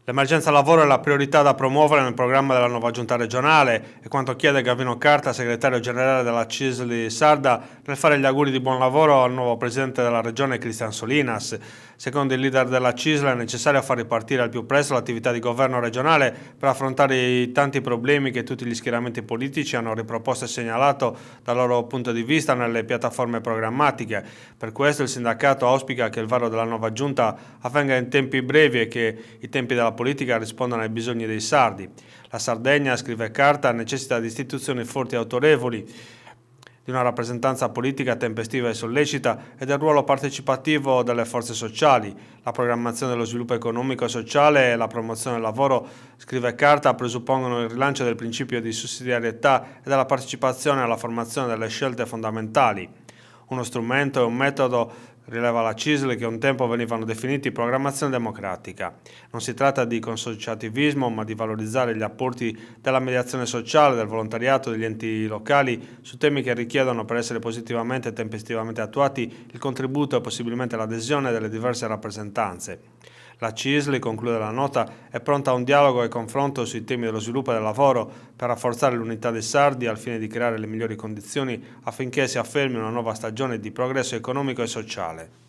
L'emergenza lavoro è la priorità da promuovere nel programma della nuova giunta regionale, e quanto chiede Gavino Carta, segretario generale della CISL Sarda, nel fare gli auguri di buon lavoro al nuovo presidente della regione Cristian Solinas. Secondo il leader della CISL è necessario far ripartire al più presto l'attività di governo regionale per affrontare i tanti problemi che tutti gli schieramenti politici hanno riproposto e segnalato dal loro punto di vista nelle piattaforme programmatiche. Per questo il sindacato auspica che il varo della nuova giunta avvenga in tempi brevi e che i tempi della politica rispondano ai bisogni dei sardi. La Sardegna, scrive Carta, necessita di istituzioni forti e autorevoli, di una rappresentanza politica tempestiva e sollecita e del ruolo partecipativo delle forze sociali. La programmazione dello sviluppo economico e sociale e la promozione del lavoro, scrive Carta, presuppongono il rilancio del principio di sussidiarietà e della partecipazione alla formazione delle scelte fondamentali. Uno strumento e un metodo, rileva la CISL, che un tempo venivano definiti programmazione democratica. Non si tratta di consociativismo, ma di valorizzare gli apporti della mediazione sociale, del volontariato, degli enti locali su temi che richiedono, per essere positivamente e tempestivamente attuati, il contributo e possibilmente l'adesione delle diverse rappresentanze. La CISL, conclude la nota, è pronta a un dialogo e confronto sui temi dello sviluppo e del lavoro per rafforzare l'unità dei sardi al fine di creare le migliori condizioni affinché si affermi una nuova stagione di progresso economico e sociale.